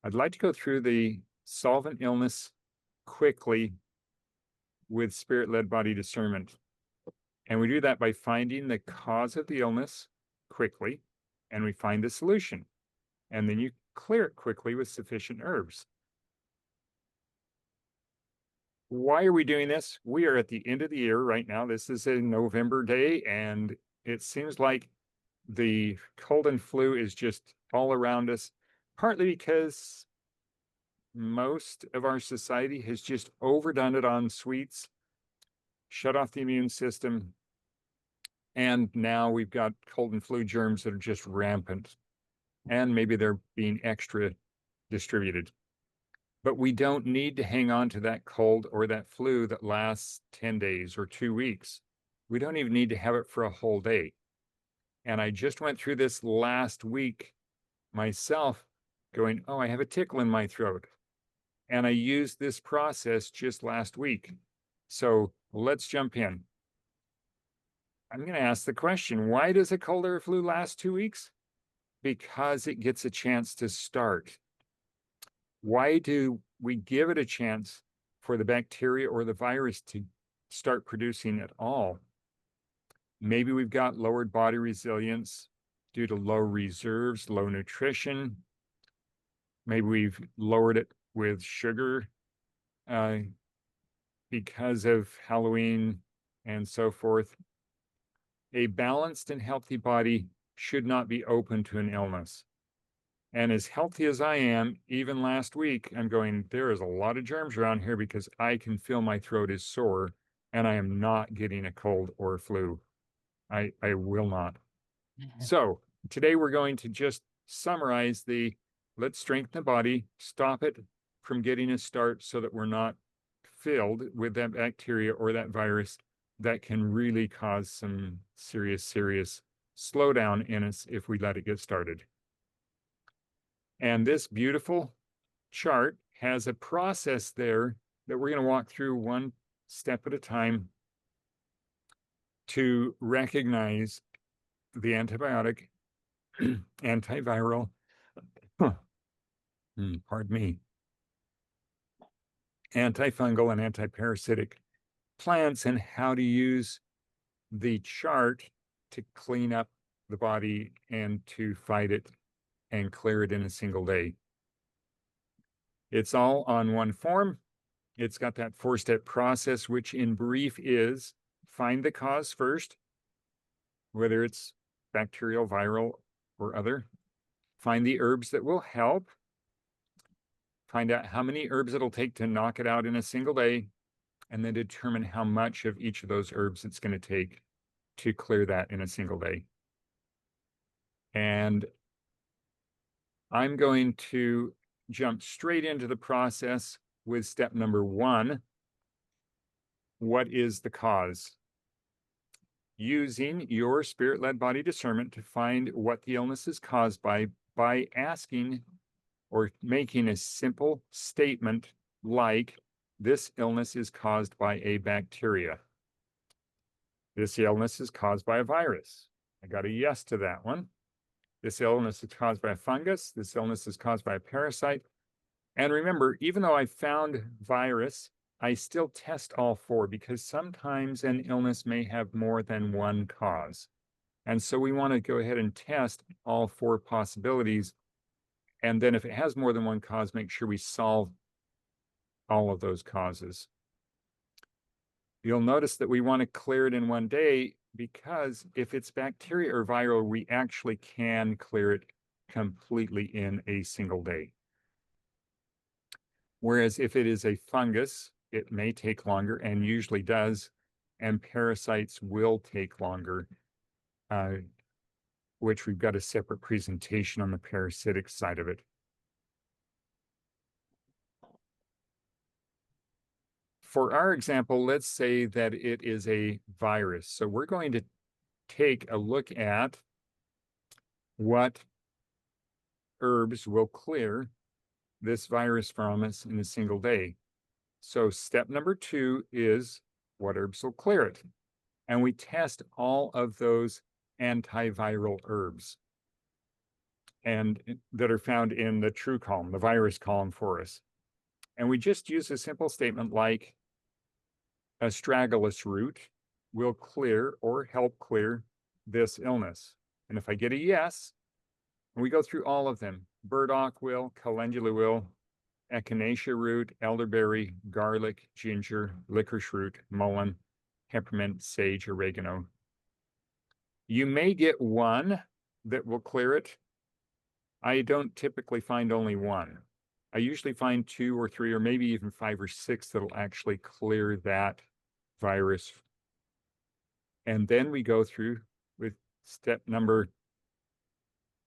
I'd like to go through the solvent illness quickly with spirit-led body discernment. And we do that by finding the cause of the illness quickly, and we find the solution. And then you clear it quickly with sufficient herbs. Why are we doing this? We are at the end of the year right now. This is a November day, and it seems like the cold and flu is just all around us, partly because most of our society has just overdone it on sweets, shut off the immune system, and now we've got cold and flu germs that are just rampant, and maybe they're being extra distributed. But we don't need to hang on to that cold or that flu that lasts 10 days or 2 weeks. We don't even need to have it for a whole day. And I just went through this last week myself going, oh, I have a tickle in my throat. And I used this process just last week. So let's jump in. I'm going to ask the question, why does a cold or flu last 2 weeks? Because it gets a chance to start. Why do we give it a chance for the bacteria or the virus to start producing at all? Maybe we've got lowered body resilience due to low reserves, low nutrition. Maybe we've lowered it with sugar because of Halloween and so forth. A balanced and healthy body should not be open to an illness. And as healthy as I am, even last week, I'm going, there is a lot of germs around here because I can feel my throat is sore and I am not getting a cold or a flu. I will not. So today we're going to just summarize let's strengthen the body, stop it from getting a start so that we're not filled with that bacteria or that virus that can really cause some serious slowdown in us if we let it get started. And this beautiful chart has a process there that we're going to walk through one step at a time to recognize the antibiotic, antiviral, pardon me, antifungal and antiparasitic plants, and how to use the chart to clean up the body and to fight it and clear it in a single day. It's all on one form. It's got that 4-step process, which in brief is find the cause first, whether it's bacterial, viral, or other. Find the herbs that will help. Find out how many herbs it'll take to knock it out in a single day, and then determine how much of each of those herbs it's going to take to clear that in a single day. And I'm going to jump straight into the process with step number 1. What is the cause? Using your spirit-led body discernment to find what the illness is caused by asking or making a simple statement like, this illness is caused by a bacteria. This illness is caused by a virus. I got a yes to that one. This illness is caused by a fungus. This illness is caused by a parasite. And remember, even though I found virus, I still test all 4 because sometimes an illness may have more than one cause. And so we want to go ahead and test all 4 possibilities. And then if it has more than one cause, make sure we solve all of those causes. You'll notice that we want to clear it in one day because if it's bacteria or viral, we actually can clear it completely in a single day. Whereas if it is a fungus, it may take longer and usually does, and parasites will take longer, which we've got a separate presentation on the parasitic side of it. For our example, let's say that it is a virus. So we're going to take a look at what herbs will clear this virus from us in a single day. So step number 2 is what herbs will clear it. And we test all of those antiviral herbs. and that are found in the true column, the virus column for us. And we just use a simple statement like astragalus root will clear or help clear this illness. And if I get a yes, and we go through all of them, burdock will, calendula will, echinacea root, elderberry, garlic, ginger, licorice root, mullein, peppermint, sage, oregano. You may get one that will clear it. I don't typically find only one. I usually find 2 or 3 or maybe even 5 or 6 that'll actually clear that virus. And then we go through with step number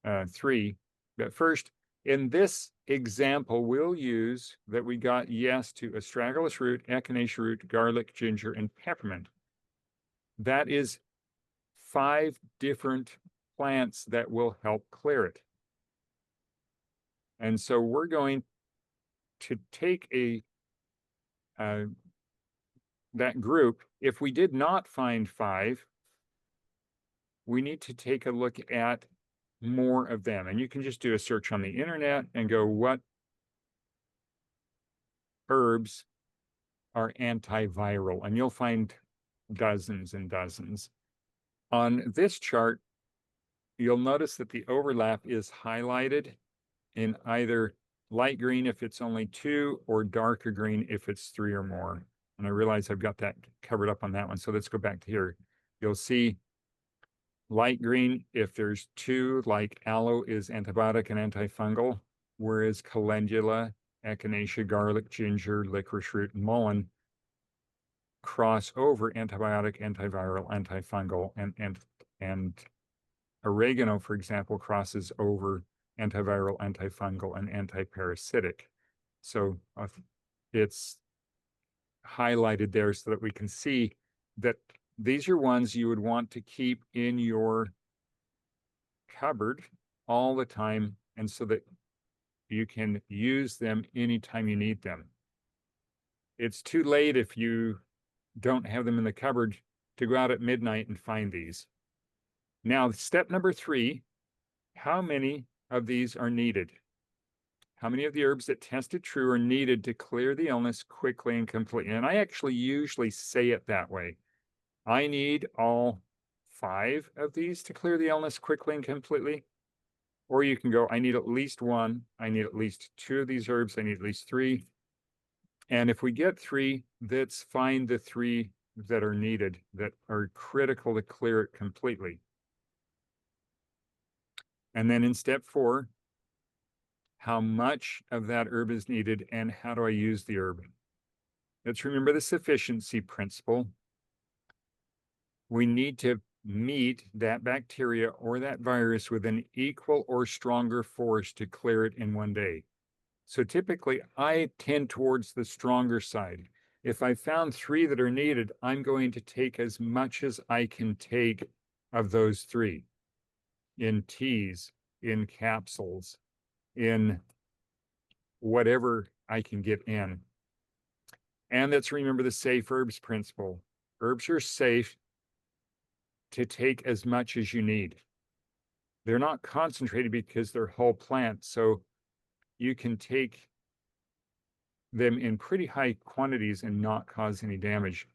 3. But first, in this example, we'll use that we got yes to astragalus root, echinacea root, garlic, ginger, and peppermint. That is 5 different plants that will help clear it. And so we're going to take that group. If we did not find 5, we need to take a look at more of them. And you can just do a search on the internet and go, what herbs are antiviral? And you'll find dozens and dozens. On this chart, you'll notice that the overlap is highlighted in either light green if it's only 2 or darker green if it's 3 or more. And I realize I've got that covered up on that one. So let's go back to here. You'll see light green if there's 2, like aloe is antibiotic and antifungal, whereas calendula, echinacea, garlic, ginger, licorice root, and mullein cross over antibiotic, antiviral, antifungal, and oregano, for example, crosses over antiviral, antifungal, and antiparasitic. So it's highlighted there so that we can see that these are ones you would want to keep in your cupboard all the time, and so that you can use them anytime you need them. It's too late if you don't have them in the cupboard to go out at midnight and find these. Now, step number 3, how many of these are needed? How many of the herbs that tested true are needed to clear the illness quickly and completely? And I actually usually say it that way. I need all 5 of these to clear the illness quickly and completely. Or you can go, I need at least 1, I need at least 2 of these herbs, I need at least 3. And if we get 3, let's find the 3 that are needed, that are critical to clear it completely. And then in step 4, how much of that herb is needed and how do I use the herb? Let's remember the sufficiency principle. We need to meet that bacteria or that virus with an equal or stronger force to clear it in one day. So typically, I tend towards the stronger side. If I found 3 that are needed, I'm going to take as much as I can take of those 3 in teas, in capsules, in whatever I can get in. And let's remember the safe herbs principle. Herbs are safe to take as much as you need. They're not concentrated because they're whole plants, so you can take them in pretty high quantities and not cause any damage.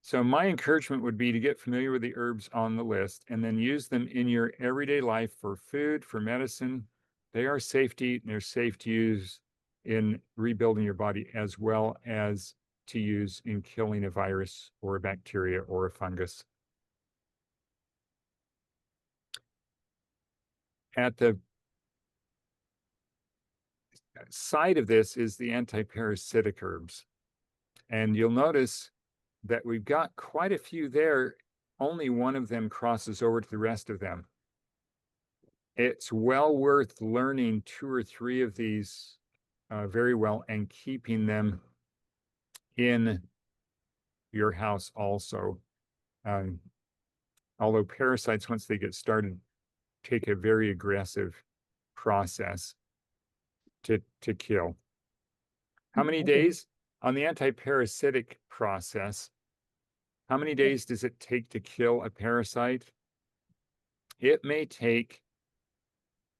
So my encouragement would be to get familiar with the herbs on the list and then use them in your everyday life for food, for medicine. They are safe to eat and they're safe to use in rebuilding your body as well as to use in killing a virus or a bacteria or a fungus. At the side of this is the antiparasitic herbs. And you'll notice that we've got quite a few there. Only one of them crosses over to the rest of them. It's well worth learning 2 or 3 of these very well and keeping them in your house also. Although parasites, once they get started, take a very aggressive process to kill. How many days? On the antiparasitic process, how many days does it take to kill a parasite? It may take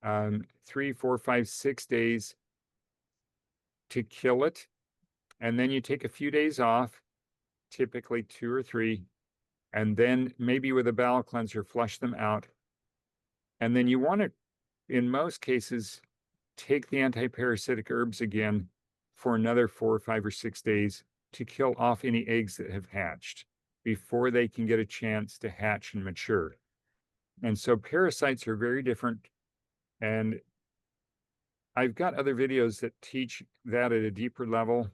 3, 4, 5, 6 days to kill it. And then you take a few days off, typically 2 or 3, and then maybe with a bowel cleanser, flush them out. And then you want to, in most cases, take the antiparasitic herbs again for another 4 or 5 or 6 days to kill off any eggs that have hatched before they can get a chance to hatch and mature. And so parasites are very different. And I've got other videos that teach that at a deeper level.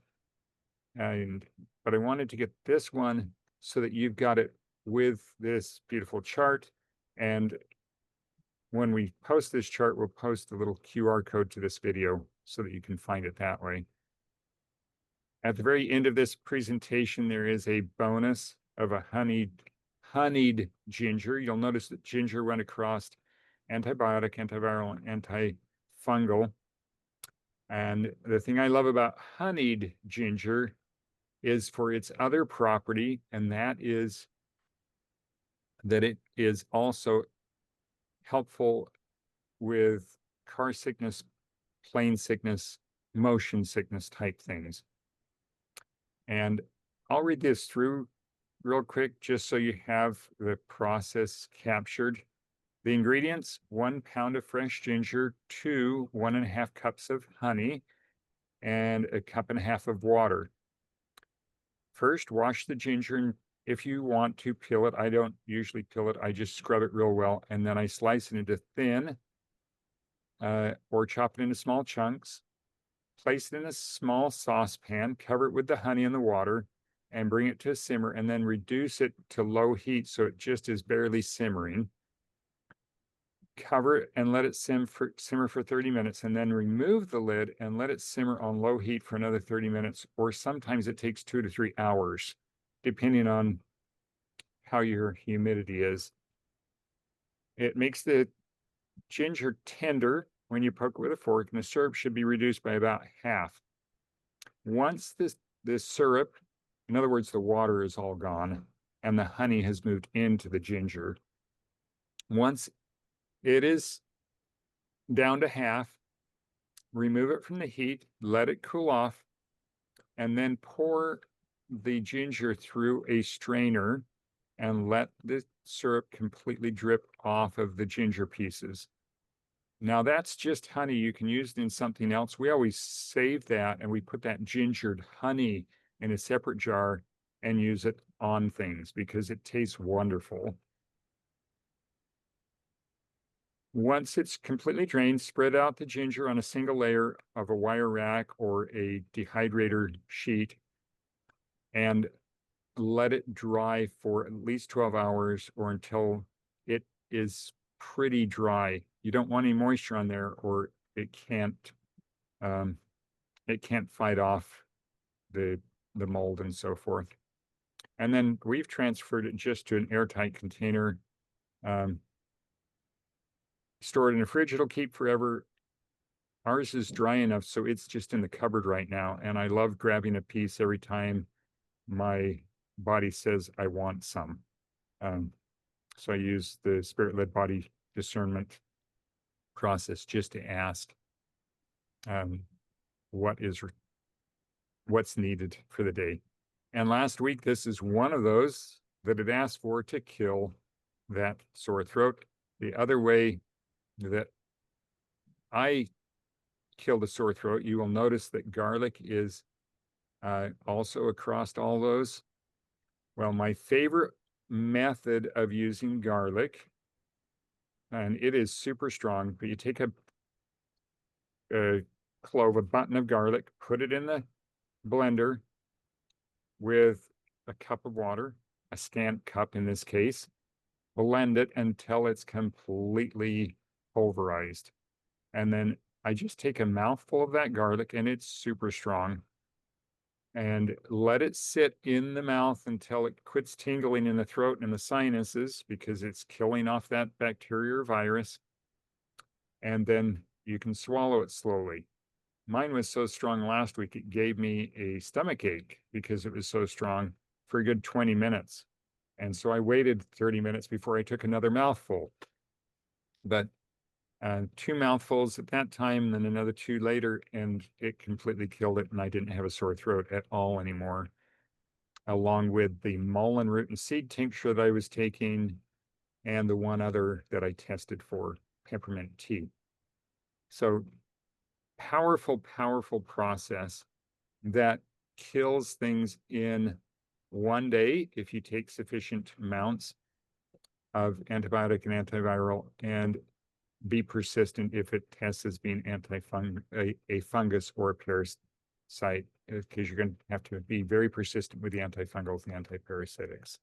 But I wanted to get this one so that you've got it with this beautiful chart. And when we post this chart, we'll post a little QR code to this video so that you can find it that way. At the very end of this presentation, there is a bonus of a honeyed ginger. You'll notice that ginger went across antibiotic, antiviral, and antifungal. And the thing I love about honeyed ginger is for its other property, and that is that it is also helpful with car sickness, plane sickness, motion sickness type things. And I'll read this through real quick just so you have the process captured. The ingredients: 1 pound of fresh ginger, 2 1.5 cups of honey, and 1.5 cups of water. First, wash the ginger, and if you want to peel it, I don't usually peel it, I just scrub it real well, and then I slice it into thin or chop it into small chunks. Place it in a small saucepan, cover it with the honey and the water, and bring it to a simmer, and then reduce it to low heat so it just is barely simmering. Cover it and let it simmer for 30 minutes, and then remove the lid and let it simmer on low heat for another 30 minutes, or sometimes it takes 2 to 3 hours, depending on how your humidity is. It makes the ginger tender when you poke it with a fork, and the syrup should be reduced by about half. Once this syrup, in other words, the water is all gone and the honey has moved into the ginger, once it is down to half, remove it from the heat, let it cool off, and then pour the ginger through a strainer and let the syrup completely drip off of the ginger pieces. Now that's just honey. You can use it in something else. We always save that and we put that gingered honey in a separate jar and use it on things because it tastes wonderful. Once it's completely drained, spread out the ginger on a single layer of a wire rack or a dehydrator sheet and let it dry for at least 12 hours or until it is pretty dry. You don't want any moisture on there or it can't fight off the mold and so forth. And then we've transferred it just to an airtight container. Stored in a fridge, it'll keep forever. Ours is dry enough, so it's just in the cupboard right now. And I love grabbing a piece every time my body says I want some. So I use the Spirit-led Body Discernment process just to ask what's needed for the day. And last week, this is one of those that it asked for to kill that sore throat. The other way that I kill the sore throat, you will notice that garlic is also across all those. Well, my favorite method of using garlic, and it is super strong, but you take a clove, a button of garlic, put it in the blender with a cup of water, a scant cup in this case, blend it until it's completely pulverized. And then I just take a mouthful of that garlic, and it's super strong, and let it sit in the mouth until it quits tingling in the throat and the sinuses because it's killing off that bacteria or virus. And then you can swallow it slowly. Mine was so strong last week, it gave me a stomach ache because it was so strong for a good 20 minutes. And so I waited 30 minutes before I took another mouthful. But 2 mouthfuls at that time, then another 2 later, and it completely killed it, and I didn't have a sore throat at all anymore, along with the mullein root and seed tincture that I was taking, and the one other that I tested for, peppermint tea. So powerful, powerful process that kills things in one day if you take sufficient amounts of antibiotic and antiviral, and be persistent if it tests as being a fungus or a parasite, because you're going to have to be very persistent with the antifungals and antiparasitics.